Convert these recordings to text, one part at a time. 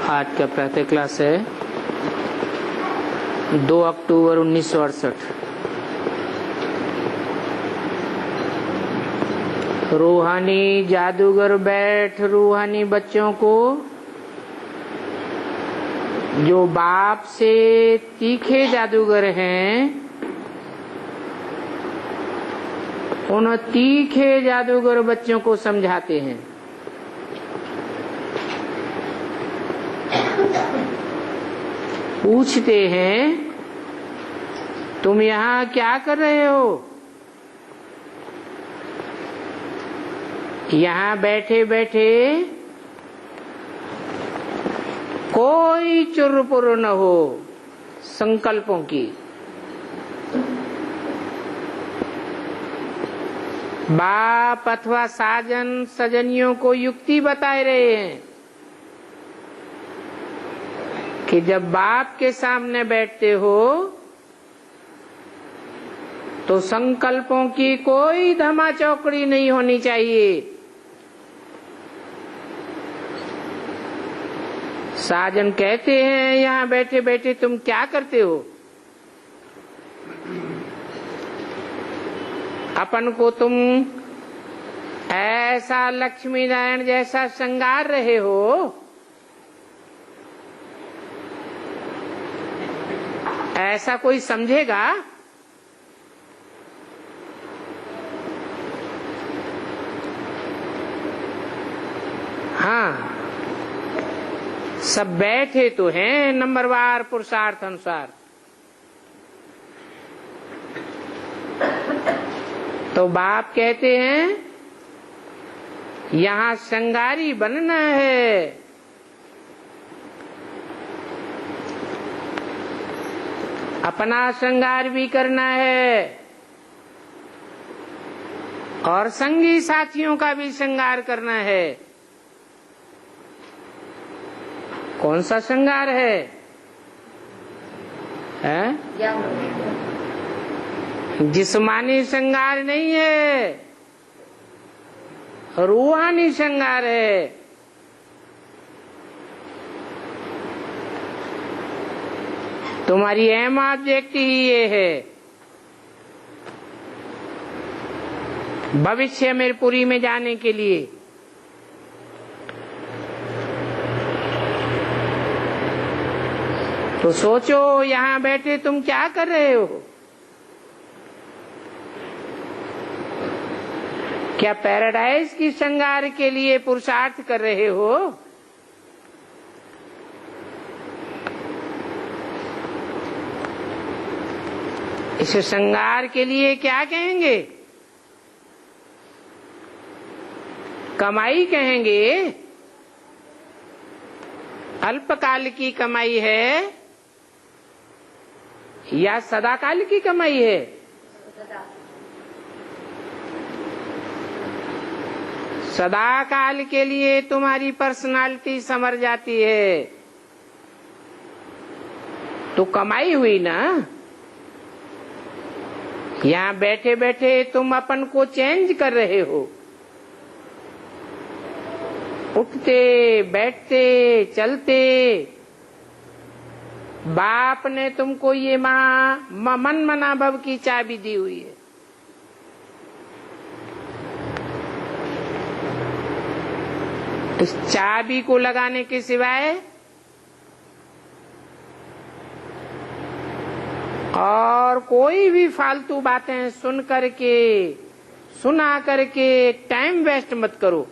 आज का प्रातः क्लास है 2 अक्टूबर 1968। रूहानी जादूगर बैठ रूहानी बच्चों को जो बाप से तीखे जादूगर हैं उन तीखे जादूगर बच्चों को समझाते हैं। पूछते हैं तुम यहाँ क्या कर रहे हो? यहाँ बैठे बैठे कोई चुर्र न हो संकल्पों की। बाप अथवा साजन सजनियों को युक्ति बताए रहे हैं कि जब बाप के सामने बैठते हो तो संकल्पों की कोई धमा चौकड़ी नहीं होनी चाहिए। साजन कहते हैं यहाँ बैठे बैठे तुम क्या करते हो? अपन को तुम ऐसा लक्ष्मी नारायण जैसा श्रृंगार रहे हो, ऐसा कोई समझेगा? हाँ, सब बैठे तो हैं नंबरवार पुरुषार्थ अनुसार। तो बाप कहते हैं यहाँ श्रृंगारी बनना है। अपना श्रृंगार भी करना है और संगी साथियों का भी श्रृंगार करना है। कौन सा श्रृंगार है? जिस्मानी श्रृंगार नहीं है, रूहानी श्रृंगार है। तुम्हारी एम ऑब्जेक्ट ही ये है, भविष्य में पुरी में जाने के लिए। तो सोचो यहाँ बैठे तुम क्या कर रहे हो? क्या पैराडाइज की श्रृंगार के लिए पुरुषार्थ कर रहे हो? इस श्रृंगार के लिए क्या कहेंगे? कमाई कहेंगे। अल्पकाल की कमाई है या सदाकाल की कमाई है? सदाकाल के लिए तुम्हारी पर्सनालिटी संवर जाती है तो कमाई हुई ना। यहाँ बैठे बैठे तुम अपन को चेंज कर रहे हो। उठते बैठते चलते बाप ने तुमको ये मन मना भव की चाबी दी हुई है। इस चाबी को लगाने के सिवाय और कोई भी फालतू बातें सुना करके टाइम वेस्ट मत करो।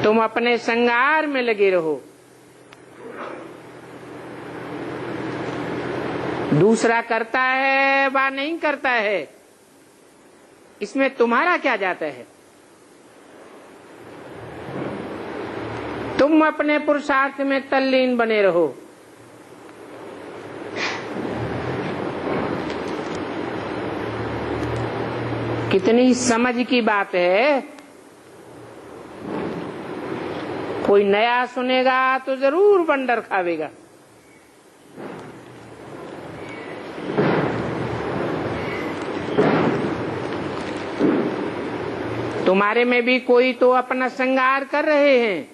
तुम अपने श्रृंगार में लगे रहो। दूसरा करता है वा नहीं करता है, इसमें तुम्हारा क्या जाता है? तुम अपने पुरुषार्थ में तल्लीन बने रहो। कितनी समझ की बात है। कोई नया सुनेगा तो जरूर बंडर खावेगा। तुम्हारे में भी कोई तो अपना श्रृंगार कर रहे हैं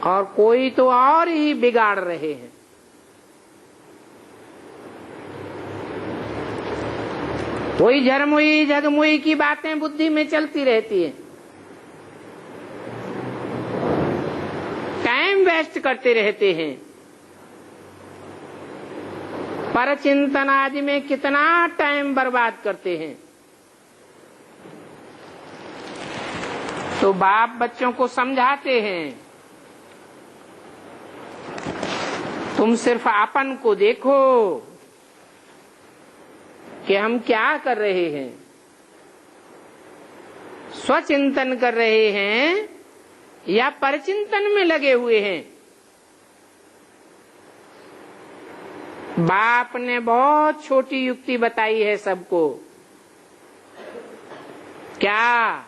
और कोई तो और ही बिगाड़ रहे हैं। कोई झरमुई झगमुई की बातें बुद्धि में चलती रहती है, टाइम वेस्ट करते रहते हैं। पर चिंतन आदि में कितना टाइम बर्बाद करते हैं। तो बाप बच्चों को समझाते हैं, तुम सिर्फ अपन को देखो कि हम क्या कर रहे हैं। स्वचिंतन कर रहे हैं या परचिंतन में लगे हुए हैं। बाप ने बहुत छोटी युक्ति बताई है सबको। क्या?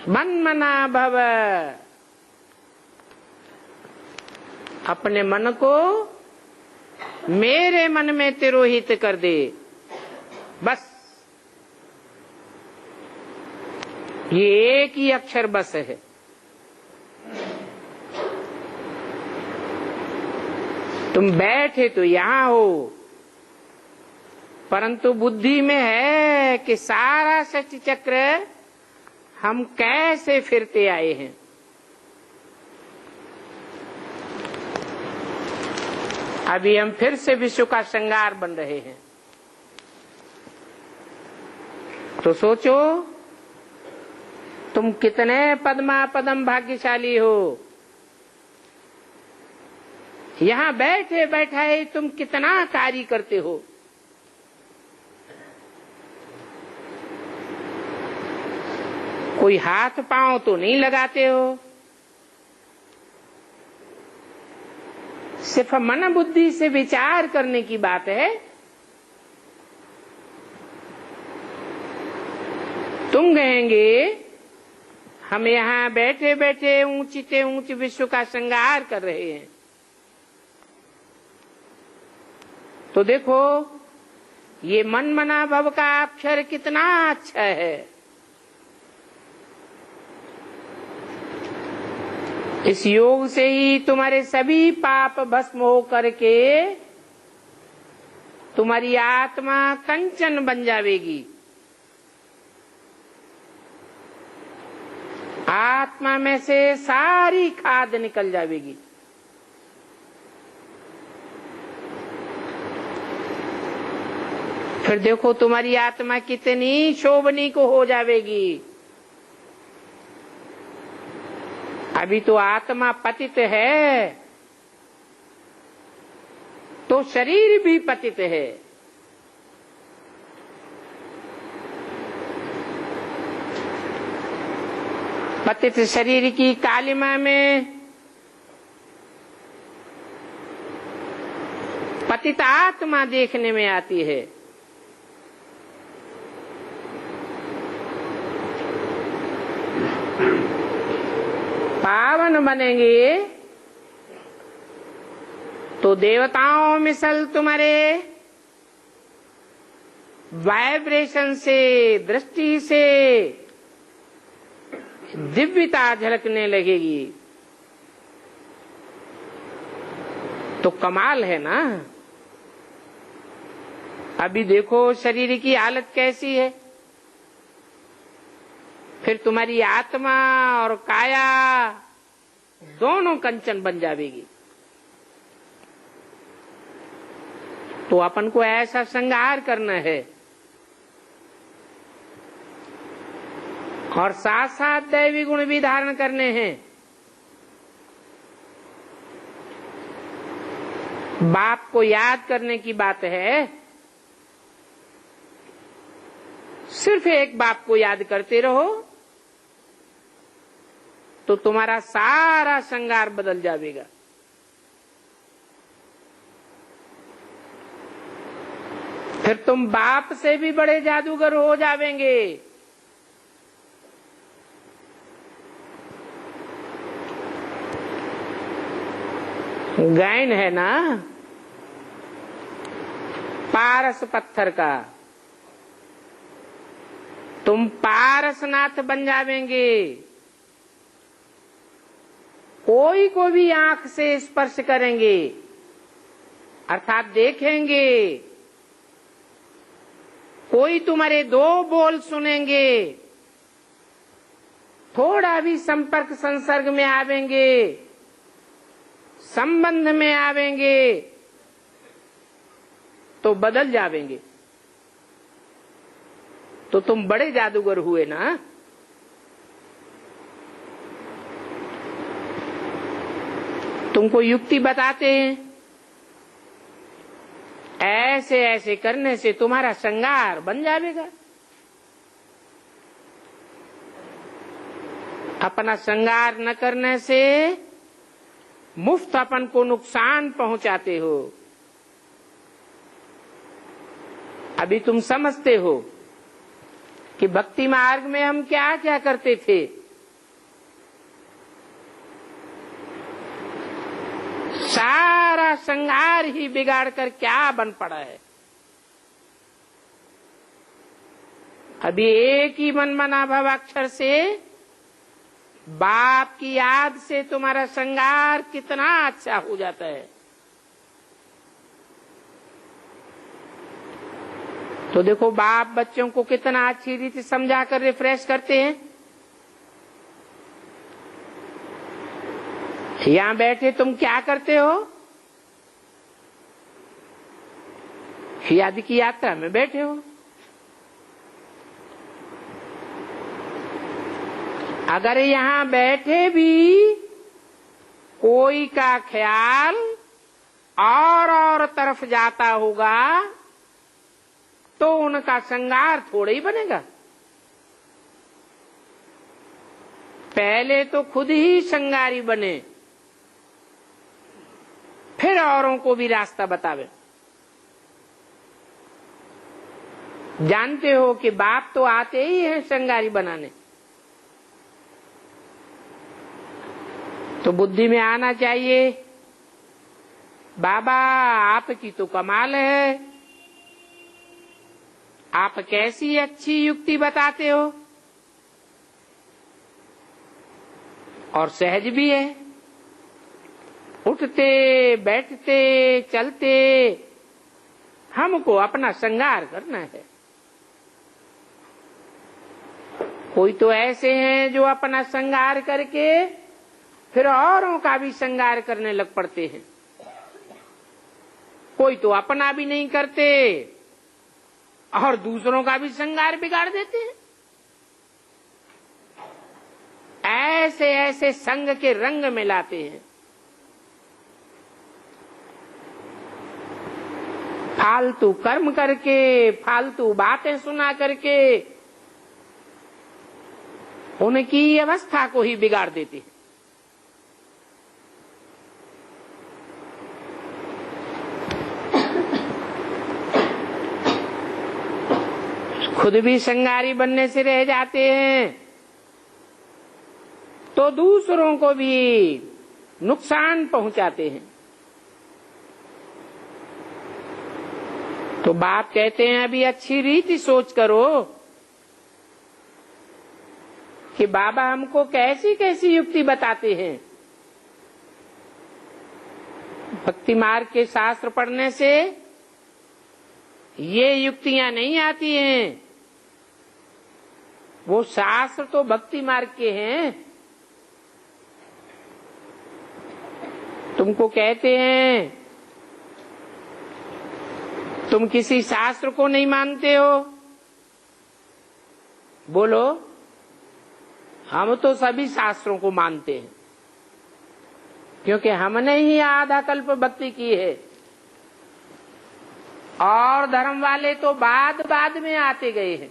मन्मना भव, अपने मन को मेरे मन में तिरोहित कर दे। बस ये एक ही अक्षर बस है। तुम बैठे तो यहां हो, परंतु बुद्धि में है कि सारा सृष्टि चक्र हम कैसे फिरते आए हैं। अभी हम फिर से विश्व का श्रृंगार बन रहे हैं। तो सोचो तुम कितने पद्मा पदम भाग्यशाली हो। यहां बैठे बैठाए तुम कितना कार्य करते हो। कोई हाथ पांव तो नहीं लगाते हो, सिर्फ मन बुद्धि से विचार करने की बात है। तुम कहेंगे हम यहाँ बैठे बैठे ऊंचे ऊंचे विश्व का श्रृंगार कर रहे हैं। तो देखो ये मन मना भव का अक्षर कितना अच्छा है। इस योग से ही तुम्हारे सभी पाप भस्म हो करके तुम्हारी आत्मा कंचन बन जाएगी। आत्मा में से सारी खाद निकल जाएगी। फिर देखो तुम्हारी आत्मा कितनी शोभनी को हो जाएगी। अभी तो आत्मा पतित है तो शरीर भी पतित है। पतित शरीर की कालिमा में पतित आत्मा देखने में आती है। पावन बनेंगे तो देवताओं मिसल तुम्हारे वाइब्रेशन से, दृष्टि से दिव्यता झलकने लगेगी। तो कमाल है ना। अभी देखो शरीर की हालत कैसी है। फिर तुम्हारी आत्मा और काया दोनों कंचन बन जाएगी। तो अपन को ऐसा श्रृंगार करना है और साथ साथ दैवी गुण भी धारण करने हैं। बाप को याद करने की बात है। सिर्फ एक बाप को याद करते रहो तो तुम्हारा सारा श्रृंगार बदल जाएगा। फिर तुम बाप से भी बड़े जादूगर हो जावेंगे। गायन है ना पारस पत्थर का, तुम पारसनाथ बन जावेंगे। कोई को भी आंख से स्पर्श करेंगे अर्थात देखेंगे, कोई तुम्हारे दो बोल सुनेंगे, थोड़ा भी संपर्क संसर्ग में आवेंगे, संबंध में आवेंगे तो बदल जावेंगे। तो तुम बड़े जादूगर हुए ना। तुमको युक्ति बताते हैं, ऐसे ऐसे करने से तुम्हारा श्रृंगार बन जाएगा। अपना श्रृंगार न करने से मुफ्त अपन को नुकसान पहुंचाते हो। अभी तुम समझते हो कि भक्ति मार्ग में हम क्या क्या करते थे। सारा श्रृंगार ही बिगाड़ कर क्या बन पड़ा है। अभी एक ही मनमना भव अक्षर से बाप की याद से तुम्हारा श्रृंगार कितना अच्छा हो जाता है। तो देखो बाप बच्चों को कितना अच्छी रीति समझा कर रिफ्रेश करते हैं। यहां बैठे तुम क्या करते हो? याद की यात्रा में बैठे हो। अगर यहां बैठे भी कोई का ख्याल और तरफ जाता होगा तो उनका श्रृंगार थोड़ा ही बनेगा। पहले तो खुद ही श्रृंगारी बने, फिर औरों को भी रास्ता बतावे। जानते हो कि बाप तो आते ही हैं श्रृंगारी बनाने। तो बुद्धि में आना चाहिए, बाबा आपकी तो कमाल है, आप कैसी अच्छी युक्ति बताते हो और सहज भी है। उठते बैठते चलते हमको अपना श्रृंगार करना है। कोई तो ऐसे हैं जो अपना श्रृंगार करके फिर औरों का भी श्रृंगार करने लग पड़ते हैं। कोई तो अपना भी नहीं करते और दूसरों का भी श्रृंगार बिगाड़ देते हैं। ऐसे ऐसे संग के रंग में लाते हैं। फालतू कर्म करके, फालतू बातें सुना करके उनकी अवस्था को ही बिगाड़ देते हैं। खुद भी श्रृंगारी बनने से रह जाते हैं तो दूसरों को भी नुकसान पहुंचाते हैं। तो बाप कहते हैं अभी अच्छी रीति सोच करो कि बाबा हमको कैसी कैसी युक्ति बताते हैं। भक्ति मार्ग के शास्त्र पढ़ने से ये युक्तियां नहीं आती हैं। वो शास्त्र तो भक्ति मार्ग के हैं। तुमको कहते हैं तुम किसी शास्त्र को नहीं मानते हो, बोलो हम तो सभी शास्त्रों को मानते हैं, क्योंकि हमने ही आधा कल्प भक्ति की है और धर्म वाले तो बाद में आते गए हैं।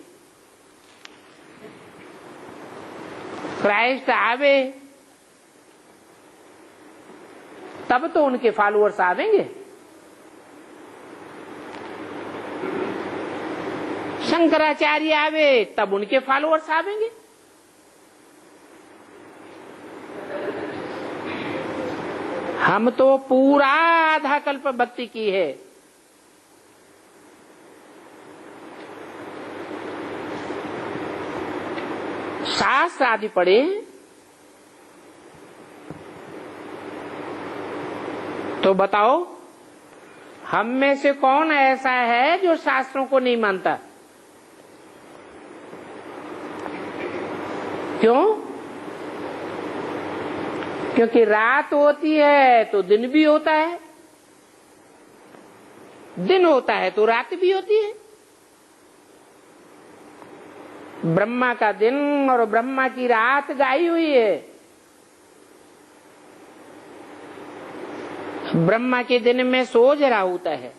क्राइस्ट आवे तब तो उनके फॉलोअर्स आवेंगे। शंकराचार्य आवे तब उनके फॉलोअर्स आवेंगे। हम तो पूरा आधा कल्प भक्ति की है। शास्त्र आदि पढ़े, तो बताओ हम में से कौन ऐसा है जो शास्त्रों को नहीं मानता? क्यों? क्योंकि रात होती है तो दिन भी होता है, दिन होता है तो रात भी होती है। ब्रह्मा का दिन और ब्रह्मा की रात गाई हुई है। ब्रह्मा के दिन में सोजरा होता है,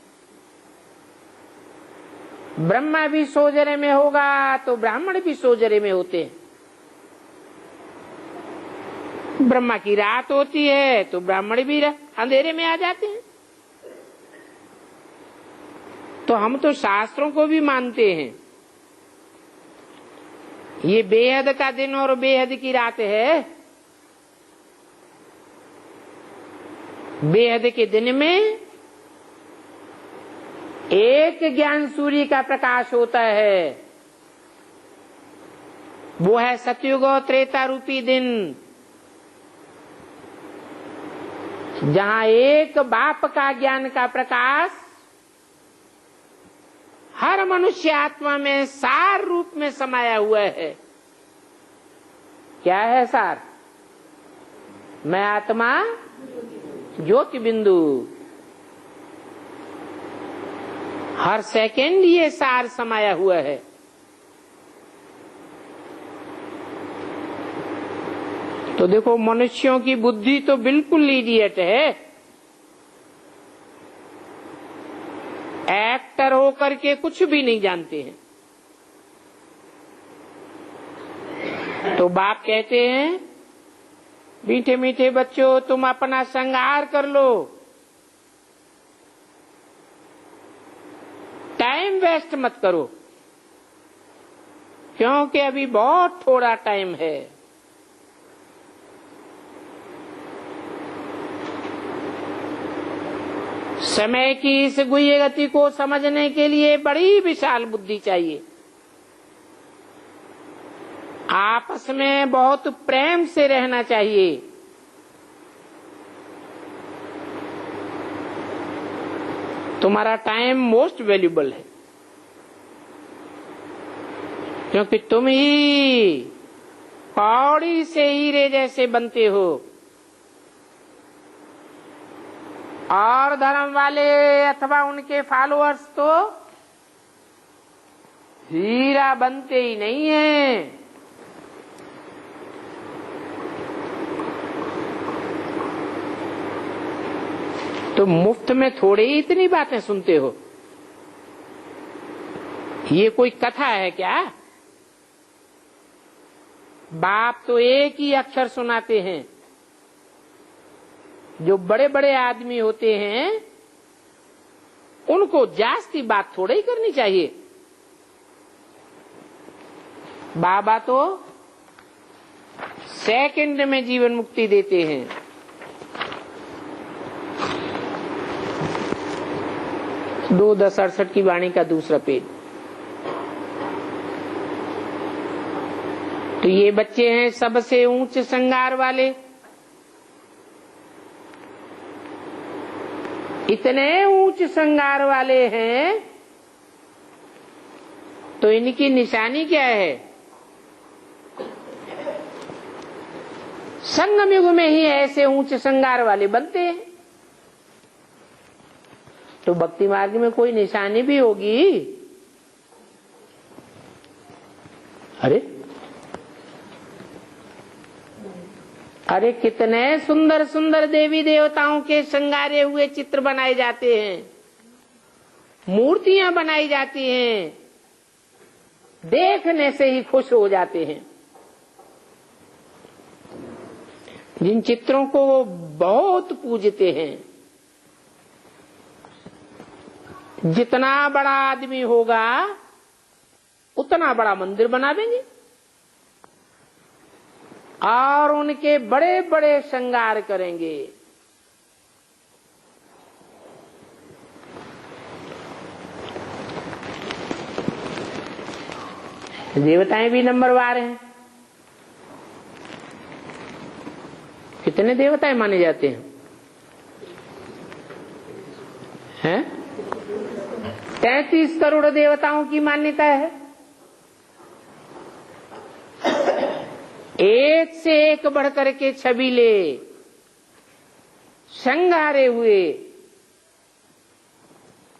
ब्रह्मा भी सोजरे में होगा तो ब्राह्मण भी सोजरे में होते हैं। ब्रह्मा की रात होती है तो ब्राह्मण भी अंधेरे में आ जाते हैं। तो हम तो शास्त्रों को भी मानते हैं। ये बेहद का दिन और बेहद की रात है। बेहद के दिन में एक ज्ञान सूर्य का प्रकाश होता है, वो है सतयुग और त्रेता रूपी दिन, जहां एक बाप का ज्ञान का प्रकाश हर मनुष्य आत्मा में सार रूप में समाया हुआ है। क्या है सार? मैं आत्मा ज्योति बिंदु। हर सेकंड ये सार समाया हुआ है। तो देखो, मनुष्यों की बुद्धि तो बिल्कुल इडियट है। एक्टर होकर के कुछ भी नहीं जानते हैं। तो बाप कहते हैं, मीठे मीठे बच्चों तुम अपना श्रृंगार कर लो, टाइम वेस्ट मत करो, क्योंकि अभी बहुत थोड़ा टाइम है। समय की इस गुह्य गति को समझने के लिए बड़ी विशाल बुद्धि चाहिए। आपस में बहुत प्रेम से रहना चाहिए। तुम्हारा टाइम मोस्ट वैल्यूबल है, क्योंकि तुम ही कौड़ी से हीरे जैसे बनते हो। और धर्म वाले अथवा उनके फॉलोअर्स तो हीरा बनते ही नहीं है। तो मुफ्त में थोड़े ही इतनी बातें सुनते हो। ये कोई कथा है क्या? बाप तो एक ही अक्षर सुनाते हैं। जो बड़े बड़े आदमी होते हैं उनको जास्ती बात थोड़ा ही करनी चाहिए। बाबा तो सेकंड में जीवन मुक्ति देते हैं। दो 1068 की वाणी का दूसरा पेज। तो ये बच्चे हैं सबसे ऊंच श्रृंगार वाले। इतने ऊंच श्रृंगार वाले हैं तो इनकी निशानी क्या है? संगम युग में ही ऐसे ऊंच श्रृंगार वाले बनते हैं। तो भक्ति मार्ग में कोई निशानी भी होगी। अरे कितने सुंदर सुंदर देवी देवताओं के श्रृंगारे हुए चित्र बनाए जाते हैं, मूर्तियां बनाई जाती हैं, देखने से ही खुश हो जाते हैं। जिन चित्रों को वो बहुत पूजते हैं, जितना बड़ा आदमी होगा उतना बड़ा मंदिर बना देंगे और उनके बड़े बड़े श्रृंगार करेंगे। देवताएं भी नंबरवार हैं। कितने देवताएं माने जाते हैं? 33 करोड़ देवताओं की मान्यता है। एक से एक बढ़कर के छबीले, श्रृंगारे हुए,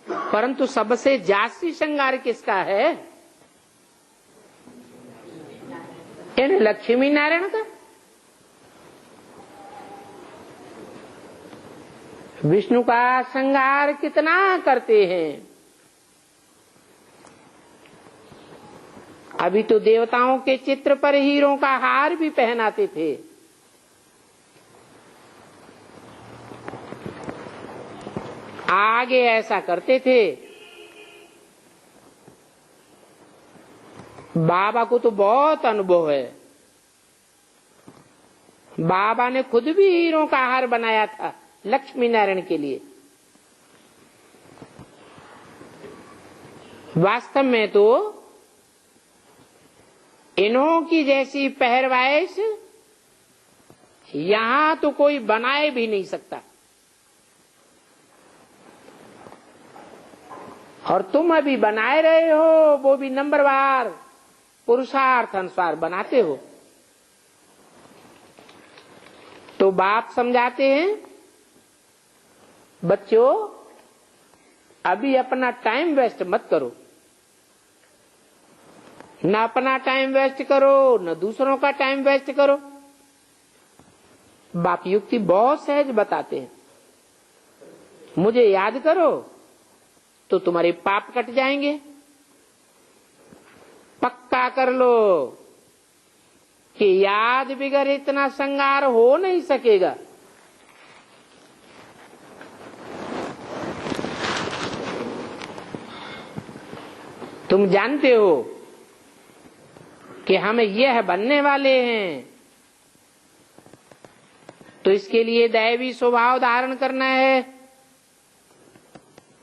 परंतु सबसे जास्ती श्रृंगार किसका है? इन लक्ष्मी नारायण का। विष्णु का श्रृंगार कितना करते हैं? अभी तो देवताओं के चित्र पर हीरों का हार भी पहनाते थे। आगे ऐसा करते थे। बाबा को तो बहुत अनुभव है। बाबा ने खुद भी हीरों का हार बनाया था लक्ष्मी नारायण के लिए। वास्तव में तो इन्हों की जैसी पहरवाइश यहां तो कोई बनाए भी नहीं सकता। और तुम अभी बनाए रहे हो, वो भी नंबरवार पुरुषार्थ अनुसार बनाते हो। तो बाप समझाते हैं, बच्चों अभी अपना टाइम वेस्ट मत करो। न अपना टाइम वेस्ट करो, न दूसरों का टाइम वेस्ट करो। बाप युक्ति बहुत सहज बताते हैं। मुझे याद करो तो तुम्हारे पाप कट जाएंगे। पक्का कर लो कि याद बिगर इतना श्रृंगार हो नहीं सकेगा। तुम जानते हो कि हम यह बनने वाले हैं, तो इसके लिए दैवी स्वभाव धारण करना है।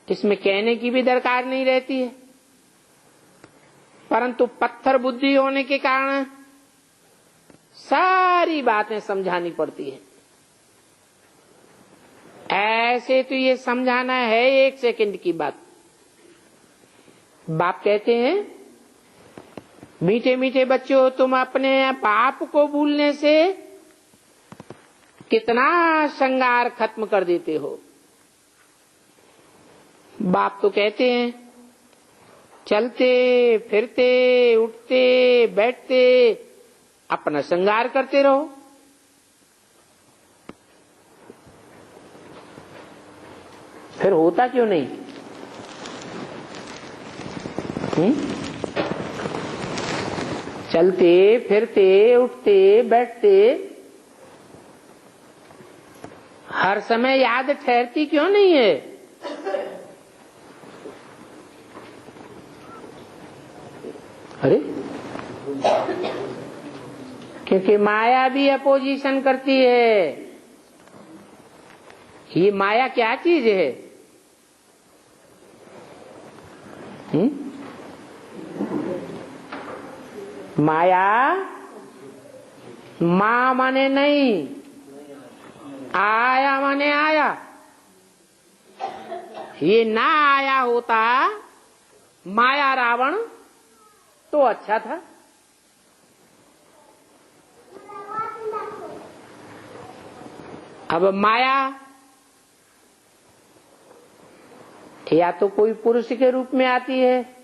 इसमें कहने की भी दरकार नहीं रहती है, परंतु पत्थर बुद्धि होने के कारण सारी बातें समझानी पड़ती है। ऐसे तो ये समझाना है 1 सेकंड की बात। बाप कहते हैं, मीठे मीठे बच्चों, तुम अपने बाप को भूलने से कितना श्रृंगार खत्म कर देते हो। बाप तो कहते हैं, चलते फिरते उठते बैठते अपना श्रृंगार करते रहो। फिर होता क्यों नहीं? चलते फिरते उठते बैठते हर समय याद ठहरती क्यों नहीं है? अरे, क्योंकि माया भी अपोजिशन करती है। ये माया क्या चीज है? माया मां माने नहीं, आया माने आया। ये ना आया होता माया रावण तो अच्छा था। अब माया या तो कोई पुरुष के रूप में आती है,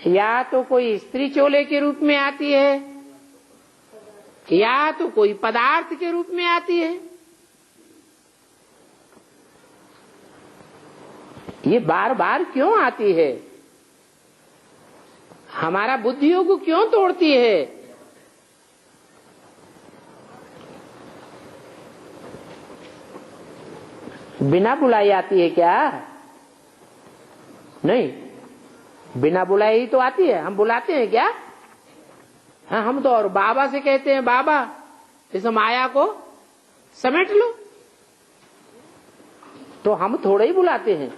या तो कोई स्त्री चोले के रूप में आती है, या तो कोई पदार्थ के रूप में आती है। ये बार बार क्यों आती है? हमारा बुद्धियों को क्यों तोड़ती है? बिना बुलाई आती है क्या? नहीं, बिना बुलाए ही तो आती है। हम बुलाते हैं क्या? हाँ, हम तो और बाबा से कहते हैं, बाबा इस माया को समेट लो। तो हम थोड़े ही बुलाते हैं।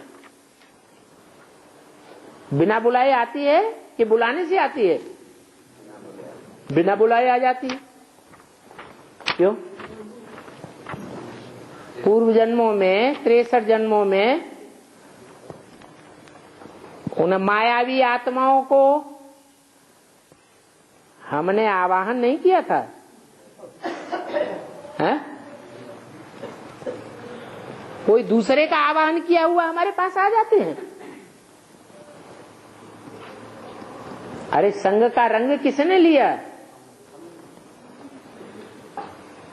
बिना बुलाए आती है कि बुलाने से आती है? बिना बुलाए आ जाती है। क्यों? पूर्व जन्मों में 63 जन्मों में उन मायावी आत्माओं को हमने आवाहन नहीं किया था, है? कोई दूसरे का आवाहन किया हुआ हमारे पास आ जाते हैं। अरे संग का रंग किसने लिया?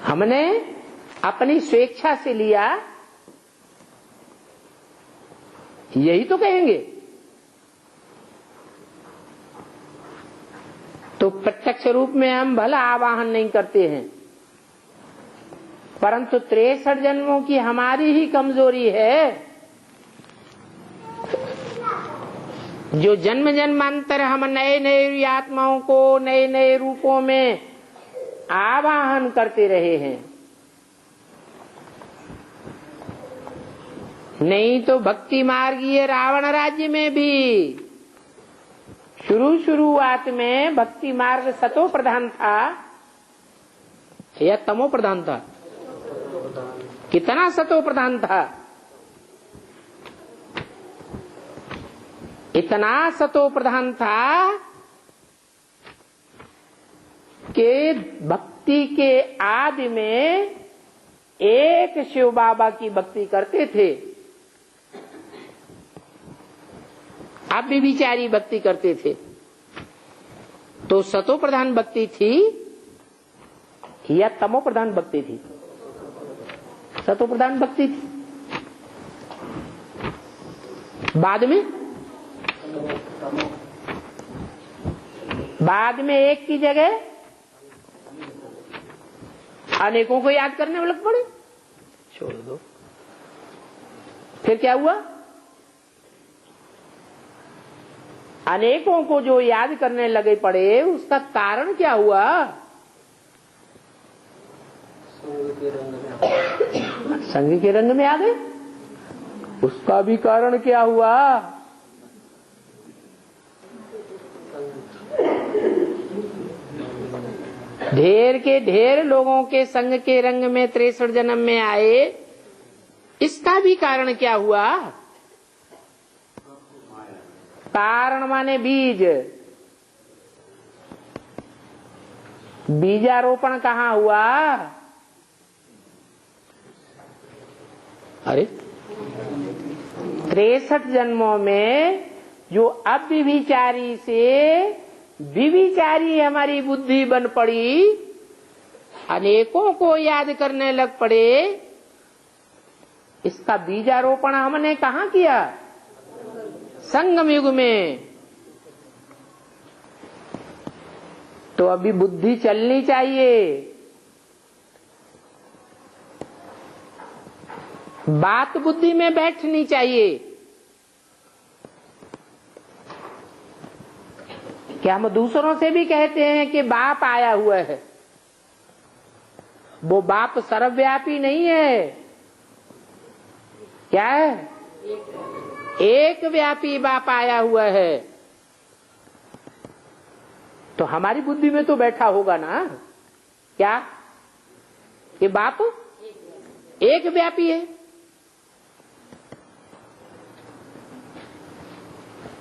हमने अपनी स्वेच्छा से लिया, यही तो कहेंगे। तो प्रत्यक्ष रूप में हम भला आवाहन नहीं करते हैं, परंतु 63 जन्मों की हमारी ही कमजोरी है, जो जन्म जन्मांतर हम नए नए आत्माओं को नए नए रूपों में आवाहन करते रहे हैं। नहीं तो भक्ति मार्गीय रावण राज्य में भी शुरुआत में भक्ति मार्ग सतो प्रधान था या तमो प्रधान था? कितना सतो प्रधान था? इतना सतो प्रधान था कि भक्ति के आदि में एक शिव बाबा की भक्ति करते थे, अब भी विचारी भक्ति करते थे। तो सतो प्रधान भक्ति थी या तमो प्रधान भक्ति थी? सतो प्रधान भक्ति थी। बाद में एक की जगह अनेकों को याद करने में लग पड़े। छोड़ दो। फिर क्या हुआ? अनेकों को जो याद करने लगे पड़े, उसका कारण क्या हुआ? संग के रंग में आ गए। उसका भी कारण क्या हुआ? ढेर के ढेर लोगों के संग के रंग में 63 जन्म में आए, इसका भी कारण क्या हुआ? कारण माने बीज। बीजारोपण कहाँ हुआ? अरे 63 जन्मों में जो अव्यभिचारी से विविचारी हमारी बुद्धि बन पड़ी, अनेकों को याद करने लग पड़े, इसका बीजारोपण हमने कहाँ किया? संगम युग में। तो अभी बुद्धि चलनी चाहिए, बात बुद्धि में बैठनी चाहिए। क्या हम दूसरों से भी कहते हैं कि बाप आया हुआ है? वो बाप सर्वव्यापी नहीं है। क्या है? एक व्यापी बाप आया हुआ है। तो हमारी बुद्धि में तो बैठा होगा ना क्या ये बाप एक व्यापी है?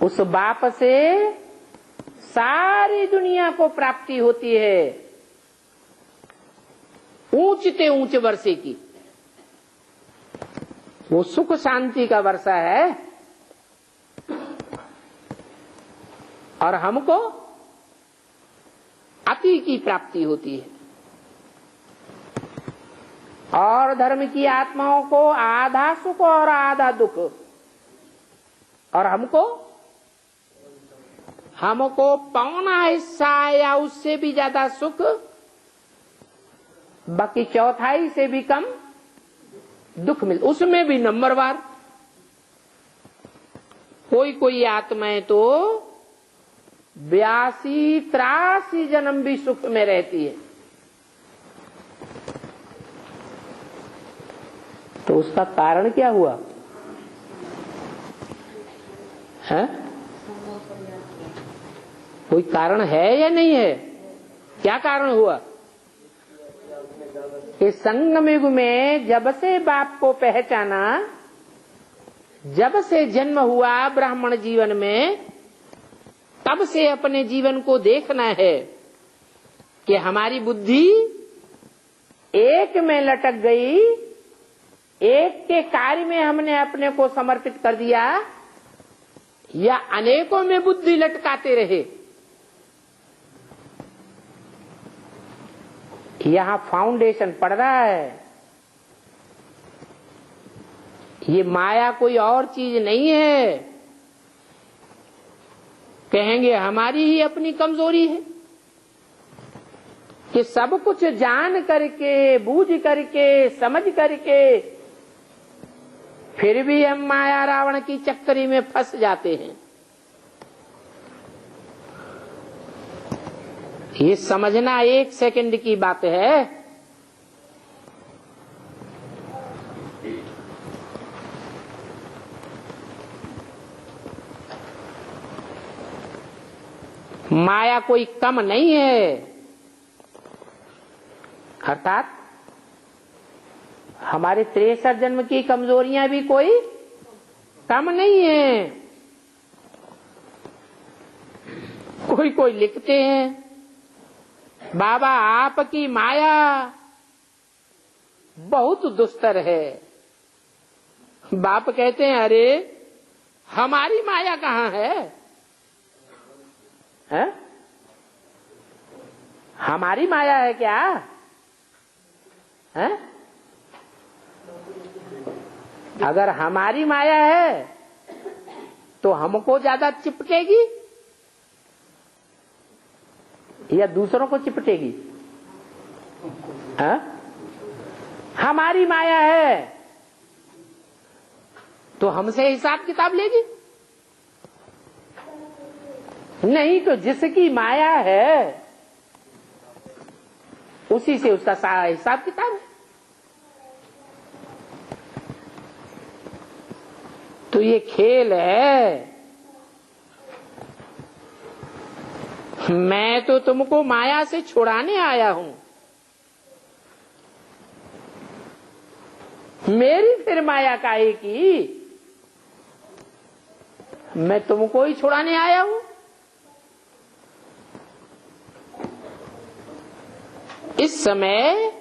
उस बाप से सारी दुनिया को प्राप्ति होती है, ऊंचते ऊंच वर्षे की। वो सुख शांति का वर्षा है, और हमको अति की प्राप्ति होती है। और धर्म की आत्माओं को आधा सुख और आधा दुख, और हमको पौना हिस्सा या उससे भी ज्यादा सुख, बाकी चौथाई से भी कम दुख मिल, उसमें भी नंबरवार। कोई आत्माएं तो 82-83 जन्म भी सुख में रहती है। तो उसका कारण क्या हुआ है? कोई कारण है या नहीं है? क्या कारण हुआ? कि कि संगम युग में जब से बाप को पहचाना, जब से जन्म हुआ ब्राह्मण जीवन में, तब से अपने जीवन को देखना है कि हमारी बुद्धि एक में लटक गई, एक के कार्य में हमने अपने को समर्पित कर दिया, या अनेकों में बुद्धि लटकाते रहे। यहां फाउंडेशन पड़ रहा है। ये माया कोई और चीज नहीं है। कहेंगे हमारी ही अपनी कमजोरी है कि सब कुछ जान करके, बूझ करके, समझ करके फिर भी हम माया रावण की चक्करी में फंस जाते हैं। ये समझना 1 सेकंड की बात है। माया कोई कम नहीं है, अर्थात हमारे 63 जन्म की कमजोरियां भी कोई कम नहीं है। कोई कोई लिखते हैं, बाबा आपकी माया बहुत दुस्तर है। बाप कहते हैं अरे हमारी माया कहाँ है? हमारी माया है क्या? है? अगर हमारी माया है तो हमको ज्यादा चिपटेगी या दूसरों को चिपटेगी? हमारी माया है तो हमसे हिसाब किताब लेगी? नहीं तो जिसकी माया है उसी से उसका सारा हिसाब किताब है। तो ये खेल है। मैं तो तुमको माया से छुड़ाने आया हूं, मेरी फिर माया काहे की? मैं तुमको ही छुड़ाने आया हूं। इस समय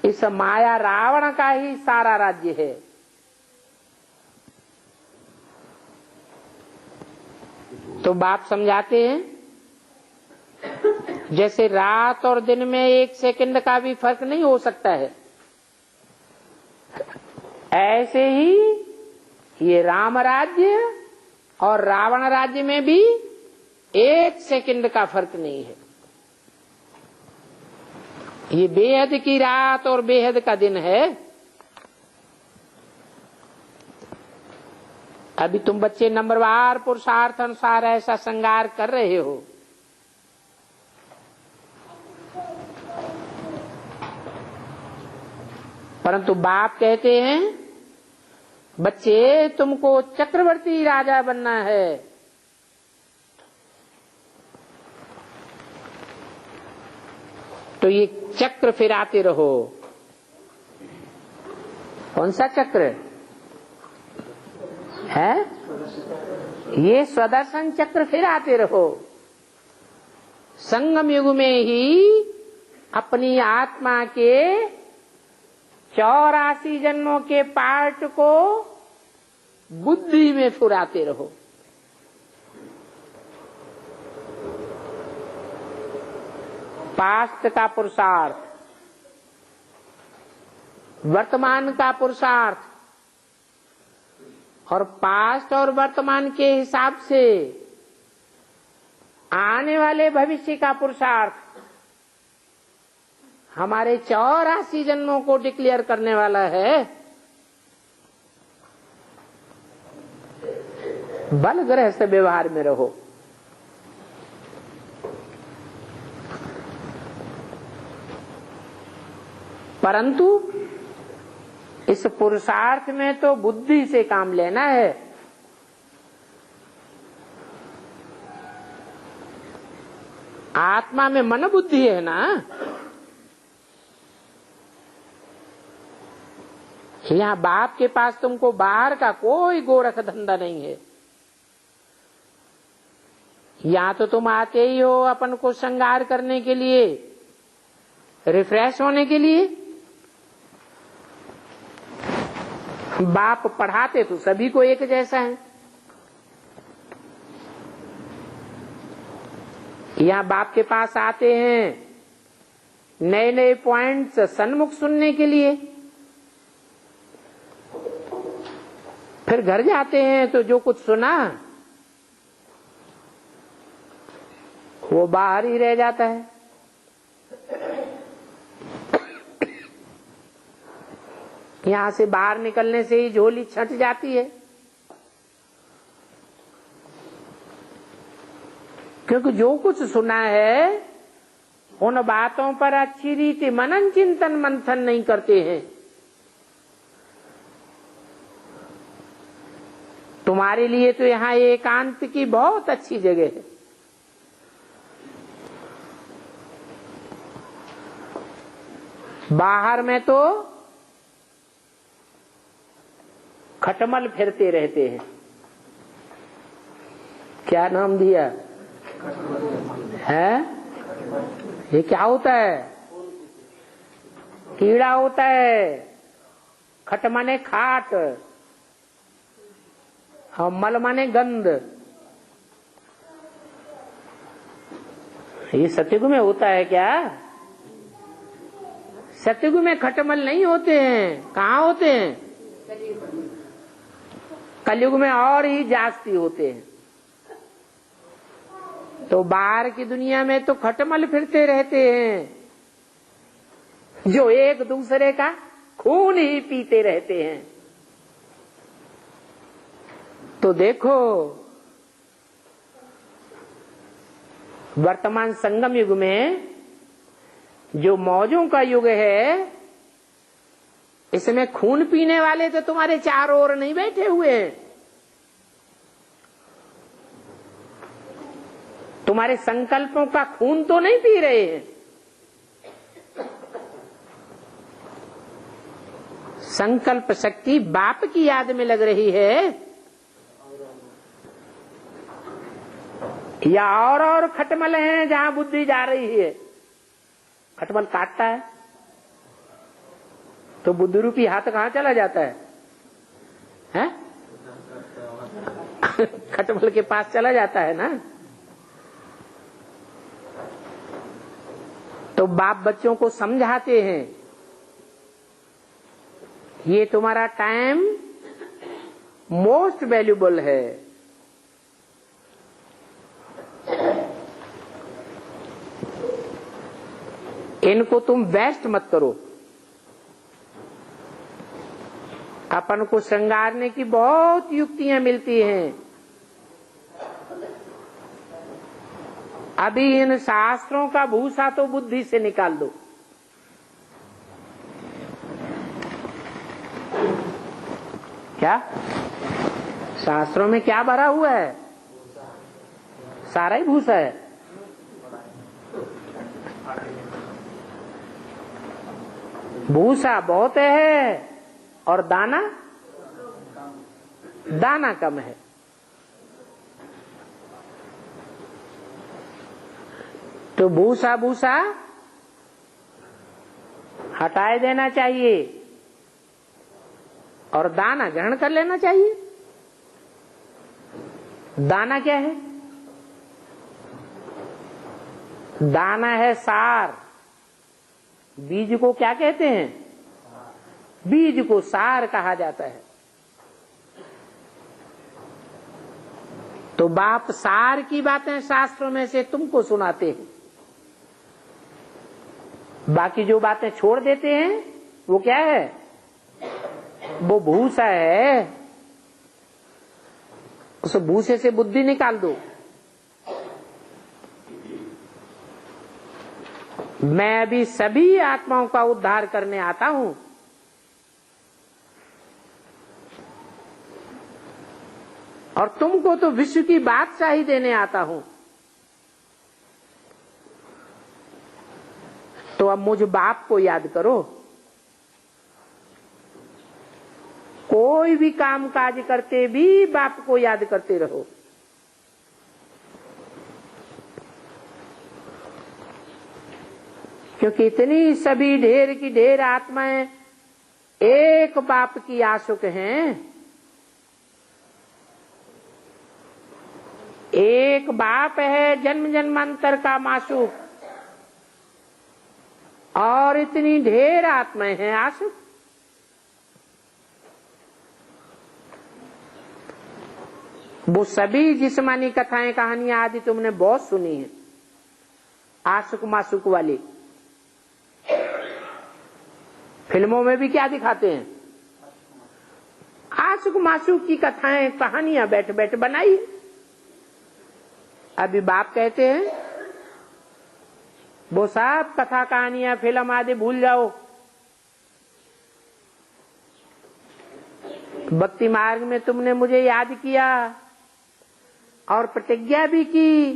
इस माया रावण का ही सारा राज्य है। तो बाप समझाते हैं जैसे रात और दिन में 1 सेकंड का भी फर्क नहीं हो सकता है, ऐसे ही ये राम राज्य और रावण राज्य में भी 1 सेकंड का फर्क नहीं है। ये बेहद की रात और बेहद का दिन है। अभी तुम बच्चे नंबरवार पुरुषार्थ अनुसार ऐसा श्रृंगार कर रहे हो। परंतु बाप कहते हैं बच्चे तुमको चक्रवर्ती राजा बनना है। तो ये चक्र फिराते रहो। कौन सा चक्र है? ये स्वदर्शन चक्र फिराते रहो। संगम युग में ही अपनी आत्मा के 84 जन्मों के पार्ट को बुद्धि में फुराते रहो। पास्ट का पुरुषार्थ, वर्तमान का पुरुषार्थ और पास्ट और वर्तमान के हिसाब से आने वाले भविष्य का पुरुषार्थ हमारे 84 जन्मों को डिक्लेयर करने वाला है। बल गृहस्थ व्यवहार में रहो। परंतु इस पुरुषार्थ में तो बुद्धि से काम लेना है। आत्मा में मन बुद्धि है ना, यहाँ बाप के पास तुमको बाहर का कोई गोरख धंधा नहीं है। यहाँ तो तुम आते ही हो अपन को श्रृंगार करने के लिए, रिफ्रेश होने के लिए। बाप पढ़ाते तो सभी को एक जैसा है। यहाँ बाप के पास आते हैं नए नए पॉइंट्स सन्मुख सुनने के लिए, फिर घर जाते हैं तो जो कुछ सुना वो बाहर ही रह जाता है। यहां से बाहर निकलने से ही झोली छट जाती है, क्योंकि जो कुछ सुना है उन बातों पर अच्छी रीति मनन चिंतन मंथन नहीं करते हैं। तुम्हारे लिए तो यहाँ एकांत की बहुत अच्छी जगह है। बाहर में तो खटमल फिरते रहते हैं। क्या नाम दिया है? ये क्या होता है? कीड़ा होता है। खट माने खाट और मल माने गंध। ये सतयुग में होता है क्या? सतयुग में खटमल नहीं होते हैं। कहाँ होते हैं? कलयुग में और ही जास्ती होते हैं। तो बाहर की दुनिया में तो खटमल फिरते रहते हैं, जो एक दूसरे का खून ही पीते रहते हैं। तो देखो, वर्तमान संगम युग में जो मौजों का युग है, इसमें खून पीने वाले तो तुम्हारे चारों ओर नहीं बैठे हुए हैं। तुम्हारे संकल्पों का खून तो नहीं पी रहे हैं। संकल्प शक्ति बाप की याद में लग रही है, या और खटमल हैं जहां बुद्धि जा रही है। खटमल काटता है तो बुद्धि रूपी हाथ कहां चला जाता है? हैं? खटमल के पास चला जाता है ना। तो बाप बच्चों को समझाते हैं, ये तुम्हारा टाइम मोस्ट वैल्यूबल है। इनको तुम वेस्ट मत करो। अपन को श्रृंगारने की बहुत युक्तियां मिलती हैं। अभी इन शास्त्रों का भूसा तो बुद्धि से निकाल दो। क्या शास्त्रों में क्या भरा हुआ है? सारा ही भूसा है। भूसा बहुत है और दाना कम है। तो भूसा हटाए देना चाहिए और दाना ग्रहण कर लेना चाहिए। दाना क्या है? दाना है सार। बीज को क्या कहते हैं? बीज को सार कहा जाता है। तो बाप सार की बातें शास्त्रों में से तुमको सुनाते हैं। बाकी जो बातें छोड़ देते हैं वो क्या है? वो भूसा है। उस भूसे से बुद्धि निकाल दो। मैं अभी सभी आत्माओं का उद्धार करने आता हूं। और तुमको तो विश्व की बादशाही देने आता हूं। तो अब मुझ बाप को याद करो। कोई भी काम काज करते भी बाप को याद करते रहो। क्योंकि इतनी सभी ढेर की ढेर आत्माएं एक बाप की आशुक हैं। एक बाप है जन्म जन्मांतर का माशूक, और इतनी ढेर आत्माएं हैं आशुक। वो सभी जिस्मानी कथाएं कहानियां आदि तुमने बहुत सुनी है, आशुक माशुक वाली। फिल्मों में भी क्या दिखाते हैं? आशुक माशुक की कथाएं कहानियां बैठ बैठ बनाई। अभी बाप कहते हैं वो सब कथा कहानियां फिल्म आदि भूल जाओ, भक्ति मार्ग में तुमने मुझे याद किया और प्रतिज्ञा भी की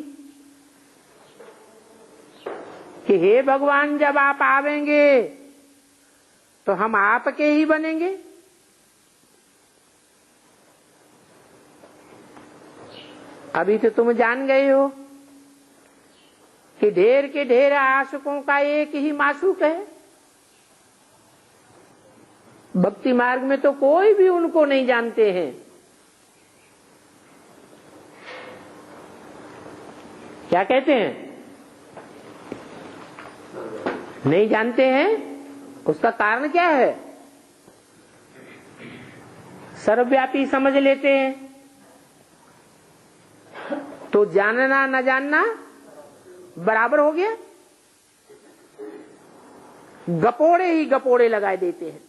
कि हे भगवान जब आप आवेंगे तो हम आपके ही बनेंगे। अभी तो तुम जान गए हो कि ढेर के ढेर आशुकों का एक ही माशूक है। भक्ति मार्ग में तो कोई भी उनको नहीं जानते हैं। क्या कहते हैं? नहीं जानते हैं। उसका कारण क्या है? सर्वव्यापी समझ लेते हैं, तो जानना न जानना बराबर हो गया। गपोड़े ही गपोड़े लगाए देते हैं।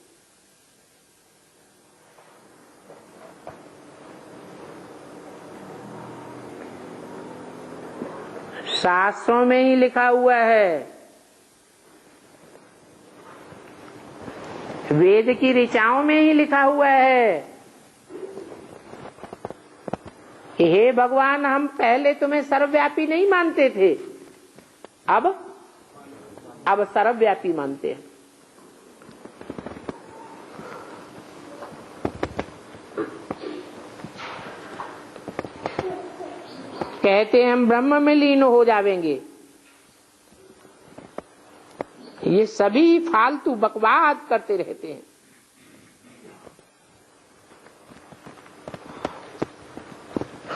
शास्त्रों में ही लिखा हुआ है, वेद की ऋचाओं में ही लिखा हुआ है कि हे भगवान हम पहले तुम्हें सर्वव्यापी नहीं मानते थे, अब सर्वव्यापी मानते हैं। कहते हैं हम ब्रह्म में लीन हो जावेंगे। ये सभी फालतू बकवाद करते रहते हैं।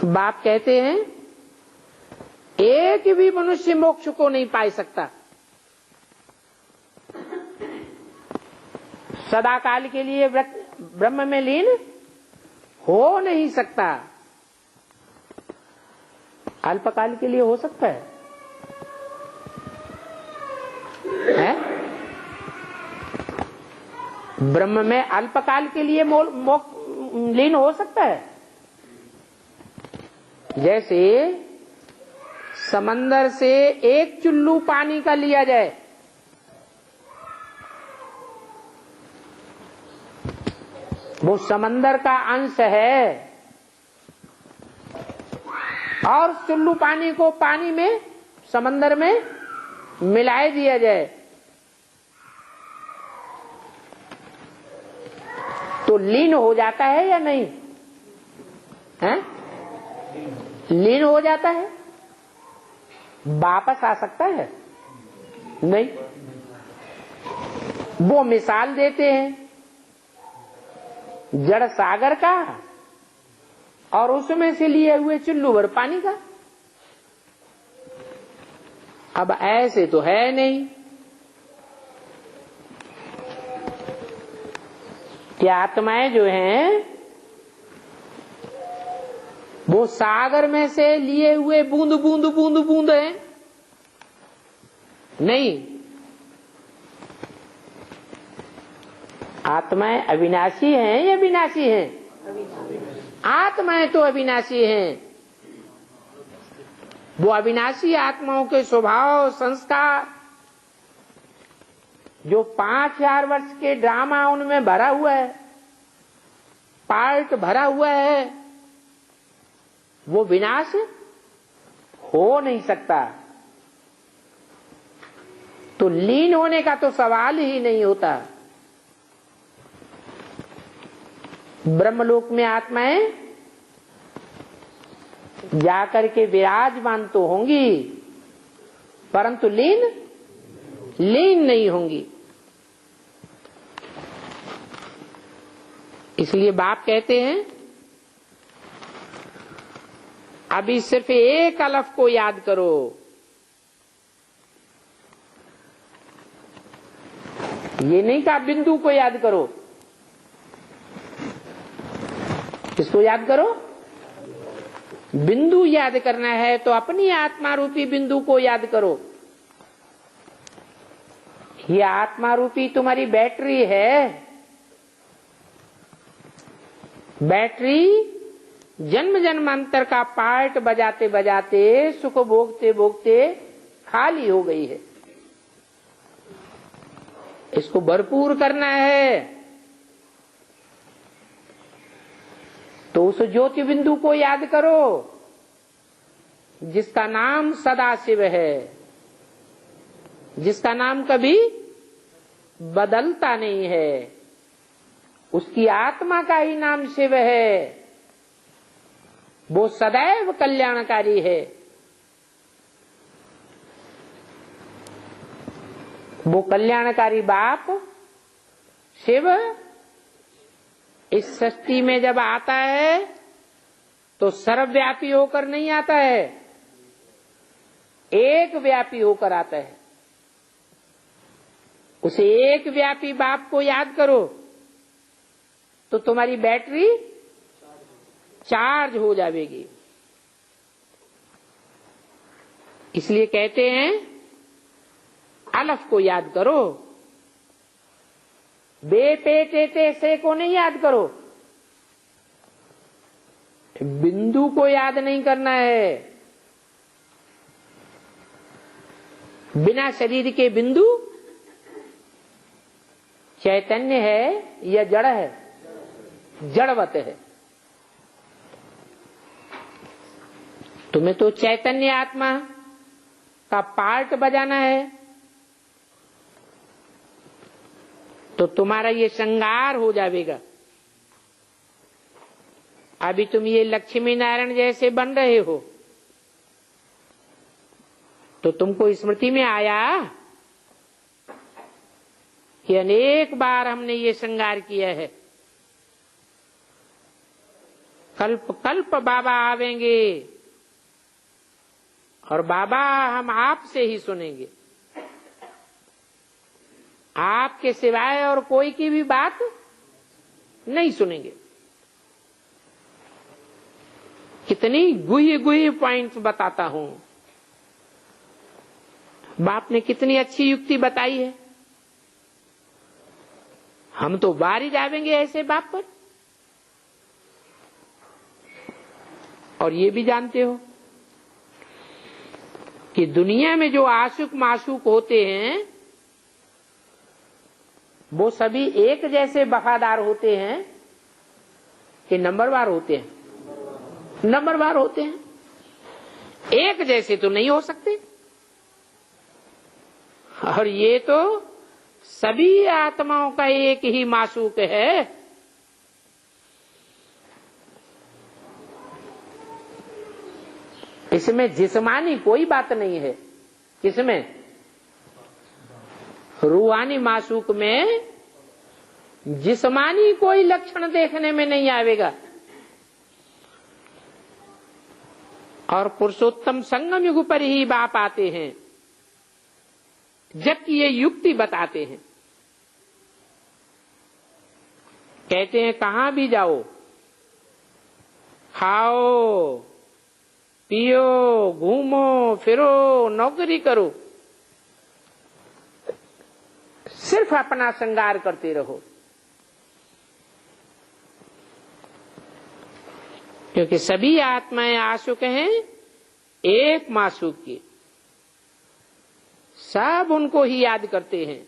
बाप कहते हैं एक भी मनुष्य मोक्ष को नहीं पा सकता, सदा काल के लिए ब्रह्म में लीन हो नहीं सकता। अल्पकाल के लिए हो सकता है? ब्रह्म में अल्पकाल के लिए लीन हो सकता है। जैसे समंदर से एक चुल्लू पानी का लिया जाए, वो समंदर का अंश है, और चुल्लू पानी को पानी में समंदर में मिलाए दिया जाए तो लीन हो जाता है या नहीं? हैं? लीन हो जाता है। वापस आ सकता है? नहीं। वो मिसाल देते हैं जड़ सागर का और उसमें से लिए हुए चुल्लू भर पानी का। अब ऐसे तो है नहीं। क्या आत्माएं जो हैं वो सागर में से लिए हुए बूंद बूंद बूंद बूंद हैं? नहीं। आत्माएं अविनाशी हैं या विनाशी हैं? आत्माएं तो अविनाशी हैं। वो अविनाशी आत्माओं के स्वभाव संस्कार जो 5000 वर्ष के ड्रामा उनमें भरा हुआ है, पार्ट भरा हुआ है, वो विनाश हो नहीं सकता। तो लीन होने का तो सवाल ही नहीं होता। ब्रह्मलोक में आत्माएं जाकर के विराजमान तो होंगी, परंतु लीन नहीं होंगी। इसलिए बाप कहते हैं अभी सिर्फ एक अलफ को याद करो। ये नहीं कहा बिंदु को याद करो। किसको याद करो? बिंदु याद करना है तो अपनी आत्मा रूपी बिंदु को याद करो। ये आत्मा रूपी तुम्हारी बैटरी है। बैटरी जन्म जन्मांतर का पार्ट बजाते बजाते सुख भोगते भोगते खाली हो गई है। इसको भरपूर करना है तो उस ज्योति बिंदु को याद करो जिसका नाम सदाशिव है, जिसका नाम कभी बदलता नहीं है। उसकी आत्मा का ही नाम शिव है। वो सदैव कल्याणकारी है। वो कल्याणकारी बाप शिव इस सृष्टि में जब आता है तो सर्वव्यापी होकर नहीं आता है, एक व्यापी होकर आता है। उसे एक व्यापी बाप को याद करो तो तुम्हारी बैटरी चार्ज हो जाएगी। इसलिए कहते हैं अलफ को याद करो, बेपेटे से को नहीं याद करो। बिंदु को याद नहीं करना है। बिना शरीर के बिंदु चैतन्य है या जड़ है? जड़वत है। तुम्हें तो चैतन्य आत्मा का पार्ट बजाना है तो तुम्हारा ये श्रृंगार हो जाएगा। अभी तुम ये लक्ष्मी नारायण जैसे बन रहे हो तो तुमको स्मृति में आया कि अनेक बार हमने ये श्रृंगार किया है। कल्प कल्प बाबा आवेंगे और बाबा हम आपसे ही सुनेंगे, आपके सिवाय और कोई की भी बात नहीं सुनेंगे। कितनी गुही गुही पॉइंट्स बताता हूं। बाप ने कितनी अच्छी युक्ति बताई है। हम तो बाहर ही जावेंगे ऐसे बाप पर। और ये भी जानते हो कि दुनिया में जो आशुक माशूक होते हैं वो सभी एक जैसे वफादार होते हैं कि नंबरवार होते हैं? नंबरवार होते हैं। एक जैसे तो नहीं हो सकते। और ये तो सभी आत्माओं का एक ही माशूक है। इसमें जिस्मानी कोई बात नहीं है। इसमें रूहानी माशूक में जिस्मानी कोई लक्षण देखने में नहीं आवेगा। और पुरुषोत्तम संगम युग पर ही बाप आते हैं जबकि ये युक्ति बताते हैं। कहते हैं कहां भी जाओ, खाओ पियो, घूमो फिरो, नौकरी करो, सिर्फ अपना श्रृंगार करते रहो। क्योंकि सभी आत्माएं आशुक हैं एक माशूक की। सब उनको ही याद करते हैं।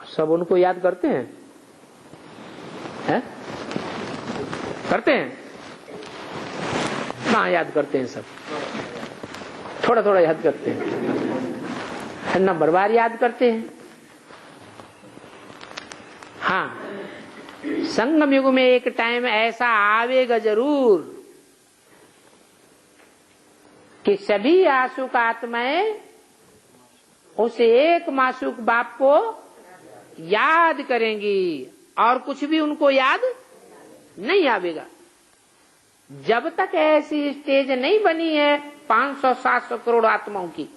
सब उनको याद करते हैं, है? करते हैं? कहाँ याद करते हैं? सब थोड़ा थोड़ा याद करते हैं, नंबरवार याद करते हैं। हाँ, संगम युग में एक टाइम ऐसा आवेगा जरूर कि सभी आशुक आत्माएं उस एक मासूक बाप को याद करेंगी और कुछ भी उनको याद नहीं आवेगा। जब तक ऐसी स्टेज नहीं बनी है 500-700 करोड़ आत्माओं की,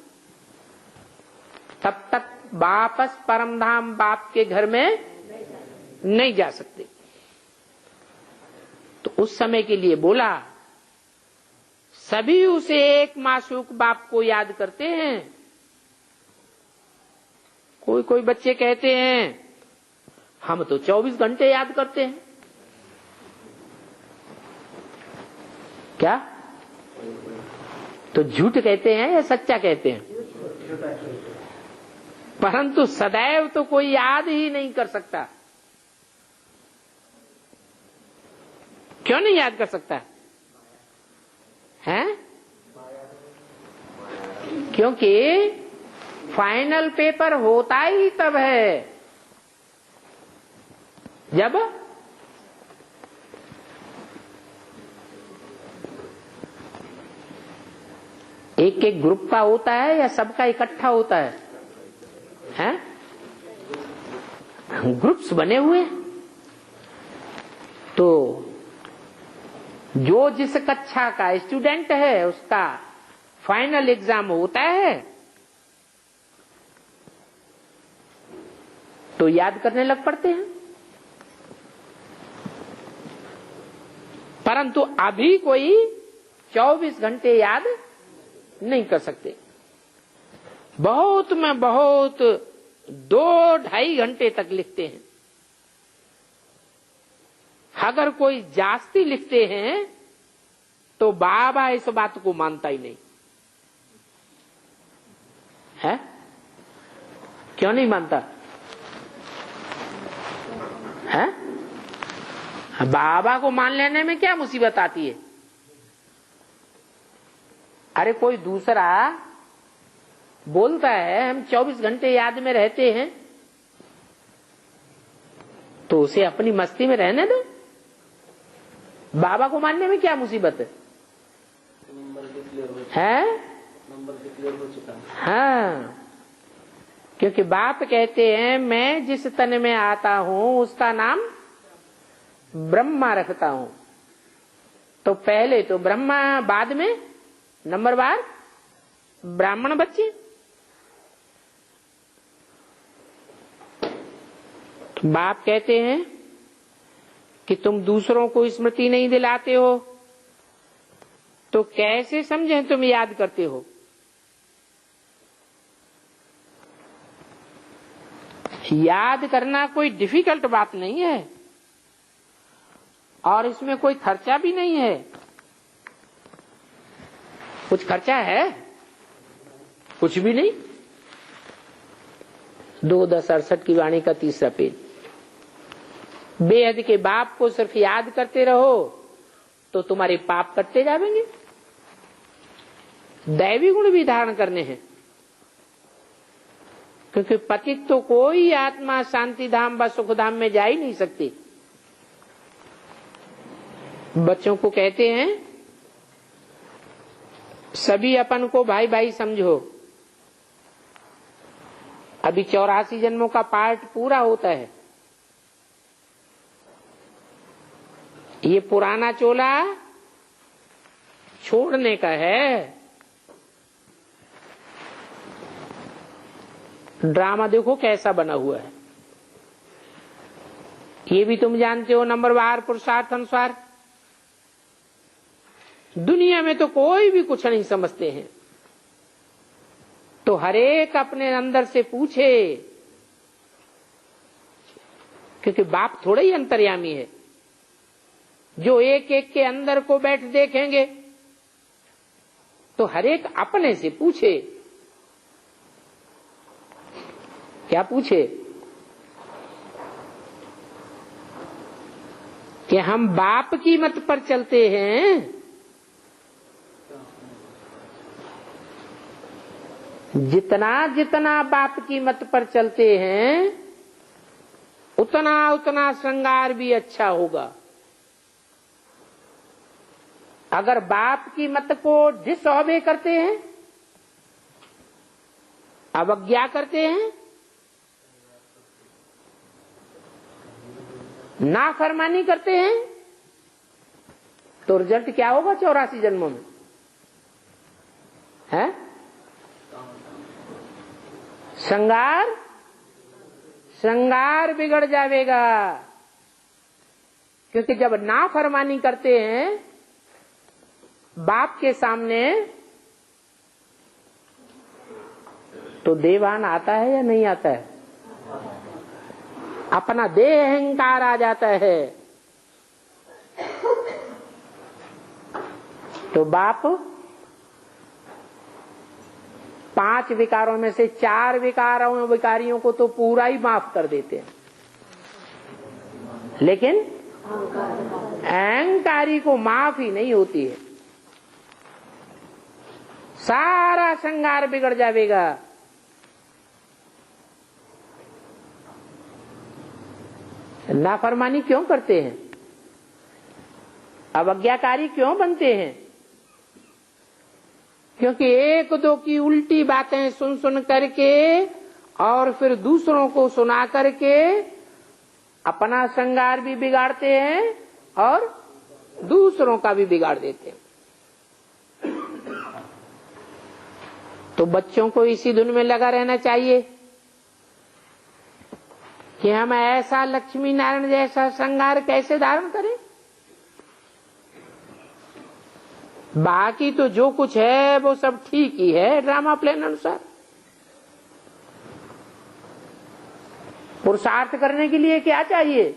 तब तक वापस परमधाम बाप के घर में नहीं जा सकते। तो उस समय के लिए बोला, सभी उसे एक मासूक बाप को याद करते हैं। कोई कोई बच्चे कहते हैं हम तो 24 घंटे याद करते हैं। क्या? तो झूठ कहते हैं या सच्चा कहते हैं? परंतु सदैव तो कोई याद ही नहीं कर सकता। क्यों नहीं याद कर सकता है? क्योंकि फाइनल पेपर होता ही तब है जब एक एक ग्रुप का होता है या सबका इकट्ठा होता है? हैं? ग्रुप्स बने हुए। तो जो जिस कक्षा का स्टूडेंट है उसका फाइनल एग्जाम होता है तो याद करने लग पड़ते हैं। परंतु अभी कोई 24 घंटे याद नहीं कर सकते। बहुत में बहुत 2-2.5 घंटे तक लिखते हैं। अगर कोई जास्ती लिखते हैं तो बाबा इस बात को मानता ही नहीं है। क्यों नहीं मानता है? बाबा को मान लेने में क्या मुसीबत आती है? अरे कोई दूसरा बोलता है हम 24 घंटे याद में रहते हैं, तो उसे अपनी मस्ती में रहने दो। बाबा को मानने में क्या मुसीबत है? नंबर डिक्लेयर हो चुका है। हाँ, क्योंकि बाप कहते हैं मैं जिस तन में आता हूं उसका नाम ब्रह्मा रखता हूं। तो पहले तो ब्रह्मा, बाद में नंबरवार ब्राह्मण बच्चे। तो बाप कहते हैं कि तुम दूसरों को स्मृति नहीं दिलाते हो तो कैसे समझें तुम याद करते हो? याद करना कोई डिफिकल्ट बात नहीं है और इसमें कोई खर्चा भी नहीं है। कुछ खर्चा है? कुछ भी नहीं। 2:10:68 की वाणी का 3रा पेज। बेहद के बाप को सिर्फ याद करते रहो तो तुम्हारे पाप कटते जाएंगे। दैवी गुण भी धारण करने हैं, क्योंकि पतित तो कोई आत्मा शांति धाम व सुख धाम में जा ही नहीं सकती। बच्चों को कहते हैं सभी अपन को भाई भाई समझो। अभी 84 जन्मों का पार्ट पूरा होता है। ये पुराना चोला छोड़ने का है। ड्रामा देखो कैसा बना हुआ है। ये भी तुम जानते हो नंबरवार पुरुषार्थ अनुसार। दुनिया में तो कोई भी कुछ नहीं समझते हैं, तो हरेक अपने अंदर से पूछे, क्योंकि बाप थोड़ा ही अंतर्यामी है। जो एक एक के अंदर को बैठ देखेंगे तो हरेक अपने से पूछे। क्या पूछे? कि हम बाप की मत पर चलते हैं, जितना जितना बाप की मत पर चलते हैं उतना उतना श्रृंगार भी अच्छा होगा। अगर बाप की मत को डिसऑबे करते हैं, अवज्ञा करते हैं, नाफरमानी करते हैं, तो रिजल्ट क्या होगा 84 जन्मों में? है श्रृंगार बिगड़ जाएगा। क्योंकि जब नाफरमानी करते हैं बाप के सामने, तो देवान आता है या नहीं आता है? अपना देह अहंकार आ जाता है। तो बाप 5 विकारों में से 4 विकारियों को तो पूरा ही माफ कर देते हैं, लेकिन अहंकारी को माफ ही नहीं होती है। सारा श्रृंगार बिगड़ जाएगा। नाफरमानी क्यों करते हैं? अवज्ञाकारी क्यों बनते हैं? क्योंकि एक दो की उल्टी बातें सुन सुन करके और फिर दूसरों को सुना करके अपना श्रृंगार भी बिगाड़ते हैं और दूसरों का भी बिगाड़ देते हैं। तो बच्चों को इसी धुन में लगा रहना चाहिए कि हम ऐसा लक्ष्मी नारायण जैसा श्रृंगार कैसे धारण करें। बाकी तो जो कुछ है वो सब ठीक ही है ड्रामा प्लान अनुसार। पुरुषार्थ करने के लिए क्या चाहिए?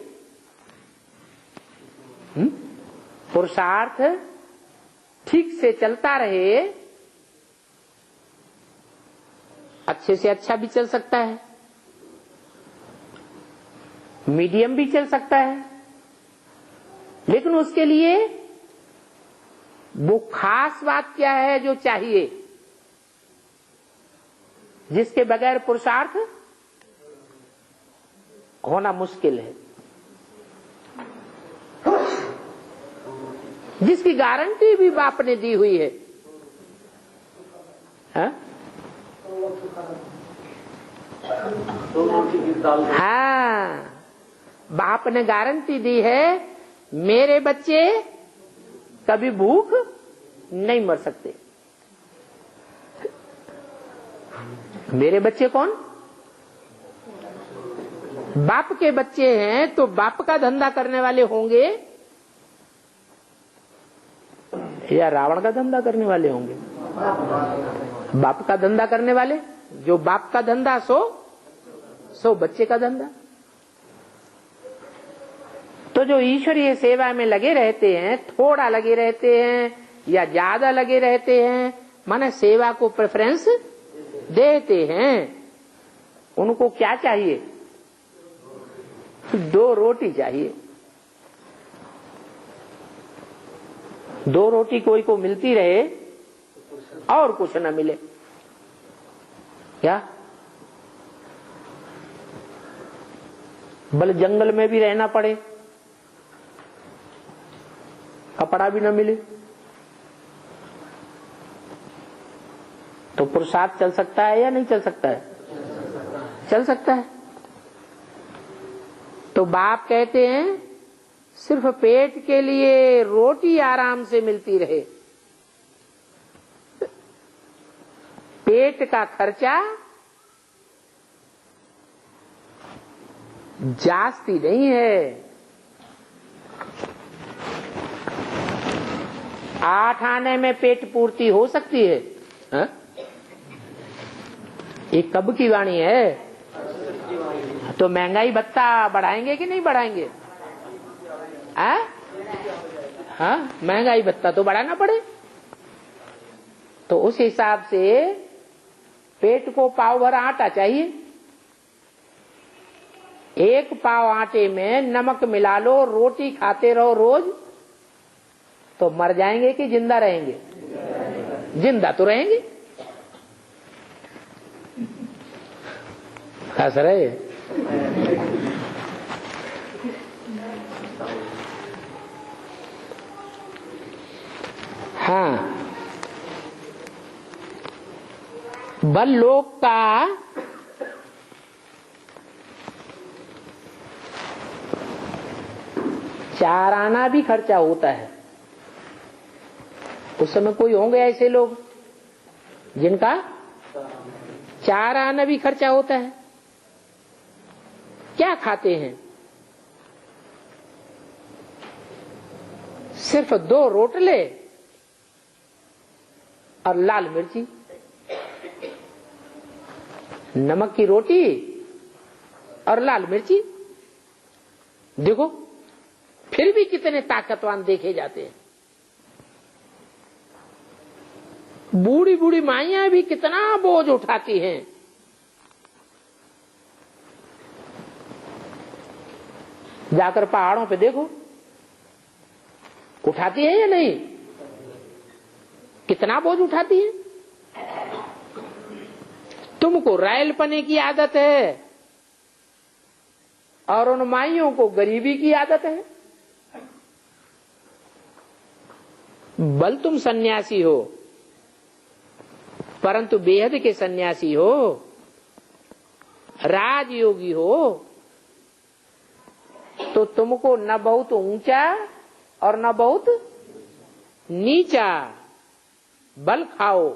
पुरुषार्थ ठीक से चलता रहे, अच्छे से अच्छा भी चल सकता है, मीडियम भी चल सकता है, लेकिन उसके लिए वो खास बात क्या है जो चाहिए, जिसके बगैर पुरुषार्थ होना मुश्किल है, जिसकी गारंटी भी बाप ने दी हुई है। हाँ, बाप ने गारंटी दी है, मेरे बच्चे कभी भूख नहीं मर सकते। मेरे बच्चे कौन? बाप के बच्चे हैं, तो बाप का धंधा करने वाले होंगे या रावण का धंधा करने वाले होंगे? बाप का धंधा करने वाले। जो बाप का धंधा सो बच्चे का धंधा। तो जो ईश्वरीय सेवा में लगे रहते हैं, थोड़ा लगे रहते हैं या ज्यादा लगे रहते हैं, माने सेवा को प्रेफरेंस देते हैं, उनको क्या चाहिए? 2 रोटी चाहिए। 2 रोटी कोई को मिलती रहे और कुछ न मिले, क्या भले जंगल में भी रहना पड़े, कपड़ा भी न मिले, तो पुरुषार्थ चल सकता है या नहीं चल सकता है? चल सकता है। तो बाप कहते हैं सिर्फ पेट के लिए रोटी आराम से मिलती रहे, पेट का खर्चा जास्ती नहीं है। 8 आने में पेट पूर्ति हो सकती है। हा? ये कब की वाणी है? तो महंगाई भत्ता बढ़ाएंगे कि नहीं बढ़ाएंगे? हाँ, महंगाई भत्ता तो बढ़ाना पड़े। तो उस हिसाब से पेट को पाव भर आटा चाहिए। 1 पाव आटे में नमक मिला लो, रोटी खाते रहो रोज, तो मर जाएंगे कि जिंदा रहेंगे? जिंदा तो रहेंगे। हंस रहे? बल लोक का चार आना भी खर्चा होता है। उस समय कोई होंगे ऐसे लोग जिनका चार आना भी खर्चा होता है। क्या खाते हैं? सिर्फ 2 रोटले और लाल मिर्ची, नमक की रोटी और लाल मिर्ची। देखो फिर भी कितने ताकतवान देखे जाते हैं। बूढ़ी बूढ़ी माइयां भी कितना बोझ उठाती हैं। जाकर पहाड़ों पे देखो, उठाती है या नहीं? कितना बोझ उठाती है। तुमको रैल पने की आदत है और उन माइयों को गरीबी की आदत है। बल तुम सन्यासी हो, परंतु बेहद के सन्यासी हो, राजयोगी हो, तो तुमको न बहुत ऊंचा और न बहुत नीचा बल खाओ,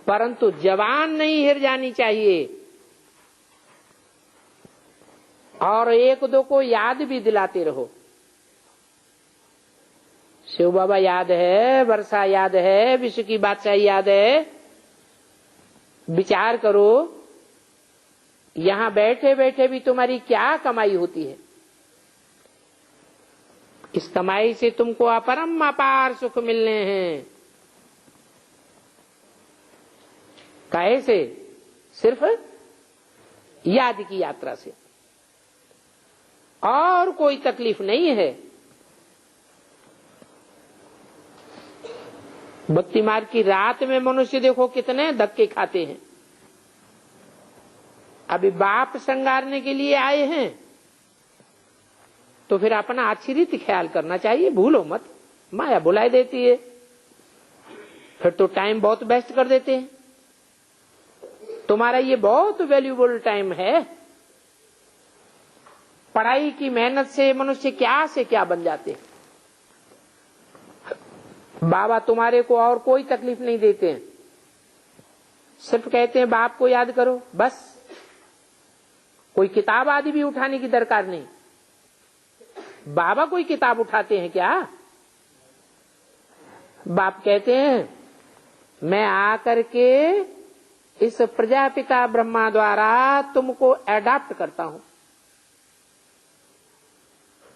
परंतु जवान नहीं हिर जानी चाहिए। और 1-2 को याद भी दिलाते रहो। शिव बाबा याद है, वर्षा याद है, विश्व की बादशाही याद है। विचार करो, यहां बैठे बैठे भी तुम्हारी क्या कमाई होती है। इस कमाई से तुमको अपरम अपार सुख मिलने हैं। काहे से? सिर्फ याद की यात्रा से, और कोई तकलीफ नहीं है। भक्ति मार्ग की रात में मनुष्य देखो कितने धक्के खाते हैं। अभी बाप संगारने के लिए आए हैं तो फिर अपना अच्छी रीति ख्याल करना चाहिए। भूलो मत, माया बुलाई देती है, फिर तो टाइम बहुत वेस्ट कर देते हैं। तुम्हारा ये बहुत वैल्यूएबल टाइम है। पढ़ाई की मेहनत से मनुष्य क्या से क्या बन जाते हैं। बाबा तुम्हारे को और कोई तकलीफ नहीं देते हैं, सिर्फ कहते हैं बाप को याद करो, बस। कोई किताब आदि भी उठाने की दरकार नहीं। बाबा कोई किताब उठाते हैं क्या? बाप कहते हैं मैं आकर के इस प्रजापिता ब्रह्मा द्वारा तुमको एडॉप्ट करता हूं,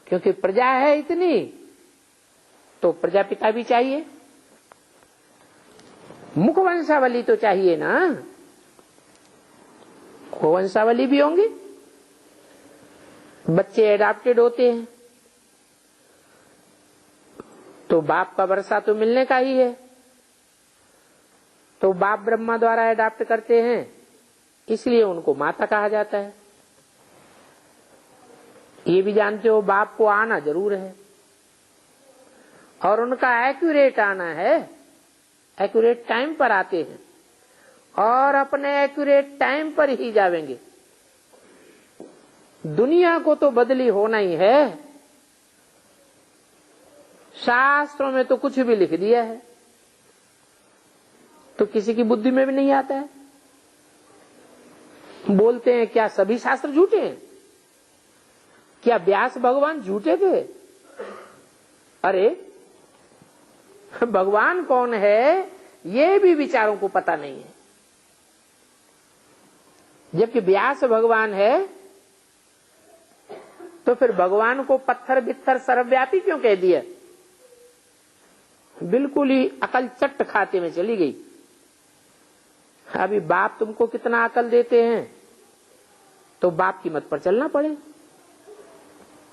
क्योंकि प्रजा है इतनी तो प्रजापिता भी चाहिए, मुख वंशावली तो चाहिए ना। वंशावली भी होंगे। बच्चे एडॉप्टेड होते हैं तो बाप का वर्षा तो मिलने का ही है। तो बाप ब्रह्मा द्वारा एडॉप्ट करते हैं, इसलिए उनको माता कहा जाता है। ये भी जानते हो बाप को आना जरूर है, और उनका एक्यूरेट आना है। एक्यूरेट टाइम पर आते हैं और अपने एक्यूरेट टाइम पर ही जावेंगे। दुनिया को तो बदली होना ही है। शास्त्रों में तो कुछ भी लिख दिया है, तो किसी की बुद्धि में भी नहीं आता है। बोलते हैं क्या सभी शास्त्र झूठे हैं? क्या व्यास भगवान झूठे थे? अरे भगवान कौन है ये भी विचारों को पता नहीं है। जबकि व्यास भगवान है तो फिर भगवान को पत्थर बित्थर सर्वव्यापी क्यों कह दिया? बिल्कुल ही अकल चट्ट खाते में चली गई। अभी बाप तुमको कितना अकल देते हैं तो बाप की मत पर चलना पड़े।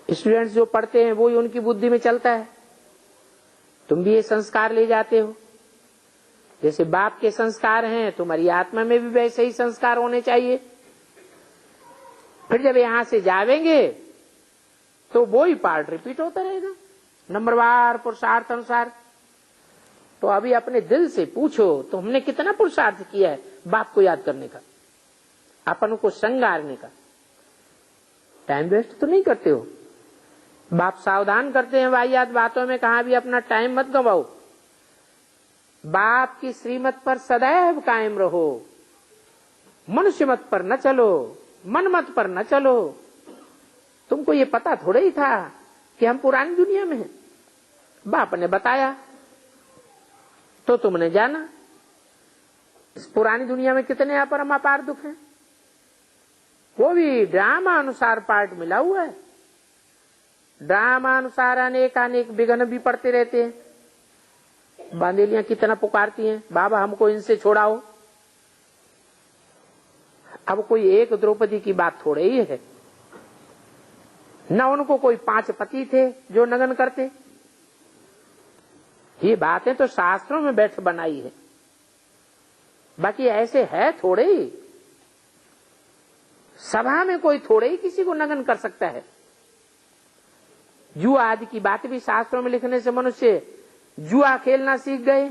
स्टूडेंट्स जो पढ़ते हैं वो ही उनकी बुद्धि में चलता है। तुम भी ये संस्कार ले जाते हो, जैसे बाप के संस्कार हैं तुम्हारी आत्मा में भी वैसे ही संस्कार होने चाहिए। फिर जब यहां से जावेंगे तो वो ही पार्ट रिपीट होता रहेगा, नंबरवार पुरुषार्थ अनुसार। तो अभी अपने दिल से पूछो तो हमने कितना पुरुषार्थ किया है बाप को याद करने का, अपन को संगारने का। टाइम वेस्ट तो नहीं करते हो? बाप सावधान करते हैं वाहियात बातों में, कहा भी अपना टाइम मत गवाओ, बाप की श्रीमत पर सदैव कायम रहो, मनुष्य मत पर न चलो, मन मत पर न चलो। तुमको ये पता थोड़ा ही था कि हम पुरानी दुनिया में हैं, बाप ने बताया तो तुमने जाना। इस पुरानी दुनिया में कितने अपरम अपार दुख हैं, वो भी ड्रामा अनुसार पार्ट मिला हुआ है। ड्रामा अनुसार अनेक अनेक विघ्न भी पड़ते रहते हैं। बांदेलियां कितना पुकारती हैं, बाबा हमको इनसे छोड़ाओ। अब कोई एक द्रौपदी की बात थोड़े ही है, न उनको कोई 5 पति थे जो नगन करते। ये बातें तो शास्त्रों में बैठ बनाई है, बाकी ऐसे है थोड़े ही। सभा में कोई थोड़े ही किसी को नगन कर सकता है। जुआ आदि की बात भी शास्त्रों में लिखने से मनुष्य जुआ खेलना सीख गए।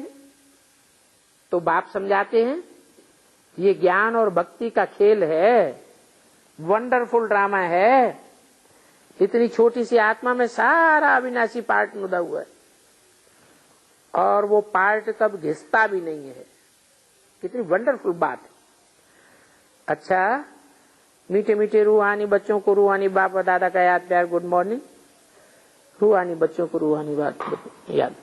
तो बाप समझाते हैं ये ज्ञान और भक्ति का खेल है, वंडरफुल ड्रामा है। इतनी छोटी सी आत्मा में सारा अविनाशी पार्ट मुदा हुआ है, और वो पार्ट कब घिसता भी नहीं है। कितनी वंडरफुल बात है। अच्छा, मीठे मीठे रूहानी बच्चों को रूहानी बाप और दादा का याद प्यार गुड मॉर्निंग। रूहानी बच्चों को रूहानी बात याद।